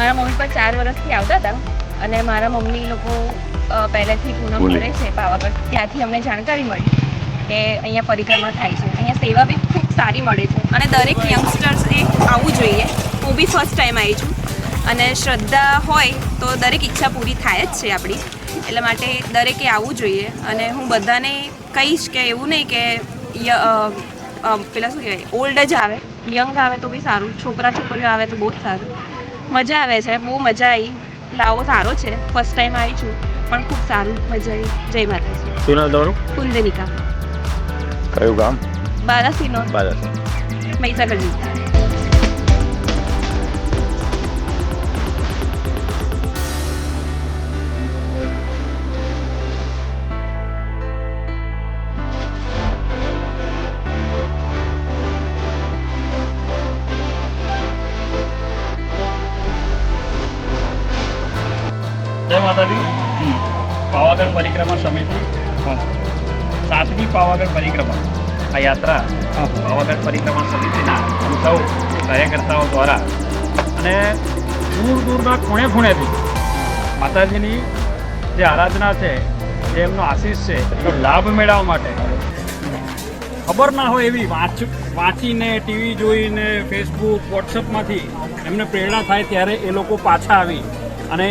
મારા મમ્મી પણ 4 વર્ષથી આવતા હતા અને મારા મમ્મી લોકો પહેલેથી પૂનમ કરે છે પાવાગઢ. ત્યાંથી અમને જાણકારી મળી કે અહીંયા પરિક્રમા થાય છે. અહીંયા સેવા બી ખૂબ સારી મળે છે અને દરેક યંગસ્ટર્સે આવવું જોઈએ. હું બી ફર્સ્ટ ટાઈમ આવી છું અને શ્રદ્ધા હોય તો દરેક ઈચ્છા પૂરી થાય જ છે આપણી. એટલા માટે દરેકે આવવું જોઈએ અને હું બધાને કહીશ કે એવું નહીં કે પેલા શું કહેવાય ઓલ્ડ જ આવે, યંગ આવે તો બી સારું, છોકરા છોકરીઓ આવે તો બહુ જ સારું. મજા આવે છે, બહુ મજા આવી. લાવો સારો છે, ફર્સ્ટ ટાઈમ આવી છું પણ ખૂબ સારું, મજા આવી. જય માતાજી. શું નામ તમારું? કુંદનિકા. કયું ગામ? બારાસીનો. બારાસી. મહીસાગર જિલ્લા. જય માતાજી. પાવાગઢ પરિક્રમા સમિતિ, 7મી પાવાગઢ પરિક્રમા. આ યાત્રા પાવાગઢ પરિક્રમા સમિતિના સૌ કાર્યકર્તાઓ દ્વારા અને દૂર દૂરના ખૂણે ખૂણેથી માતાજીની જે આરાધના છે, જે એમનો આશીષ છે, એનો લાભ મેળવવા માટે ખબર ના હોય એવી વાંચીને, ટીવી જોઈને, ફેસબુક, વોટ્સઅપમાંથી એમને પ્રેરણા થાય ત્યારે એ લોકો પાછા આવી અને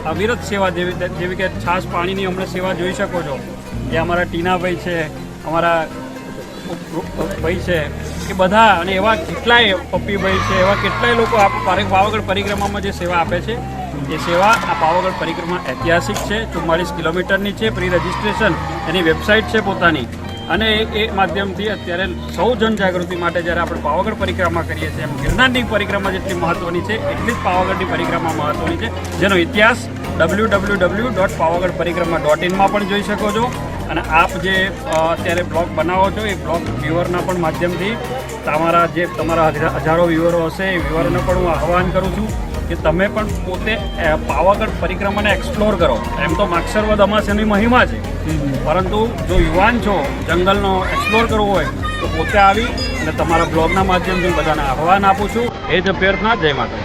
અવિરત સેવા જેવી કે છાશ પાણીની અમને સેવા જોઈ શકો છો. જે અમારા ટીનાભાઈ છે, અમારા ભાઈ છે, એ બધા અને એવા કેટલાય પપ્પીભાઈ છે, એવા કેટલાય લોકો પાવાગઢ પરિક્રમામાં જે સેવા આપે છે એ સેવા આ પાવાગઢ પરિક્રમા ઐતિહાસિક છે. 44 કિલોમીટરની છે. પ્રી રજિસ્ટ્રેશન એની વેબસાઇટ છે પોતાની અને એ માધ્યમથી અત્યારે સૌ જનજાગૃતિ માટે જ્યારે આપણે પાવાગઢ પરિક્રમા કરીએ છીએ એમ ગિરનારની પરિક્રમા જેટલી મહત્ત્વની છે એટલી જ પાવાગઢની પરિક્રમા મહત્ત્વની છે, જેનો ઇતિહાસ www.pavagadhparikrama.in માં પણ જોઈ શકો છો. અને આપ જે અત્યારે બ્લોગ બનાવો છો એ બ્લોગ વ્યુઅરના પણ માધ્યમથી તમારા હજારો વ્યુઅરો હશે એ વ્યુઅરોને પણ હું આહ્વાન કરું છું કે તમે પણ પોતે પાવાગઢ પરિક્રમાને એક્સપ્લોર કરો. એમ તો માક્ષરવદ અમાસની મહિમા છે, પરંતુ જો યુવાન છો, જંગલનો એક્સપ્લોર કરવો હોય તો પોતે આવી અને તમારા બ્લોગના માધ્યમથી બધાને આહ્વાન આપું છું. એ જ અભ્યર્થના. જય માતા.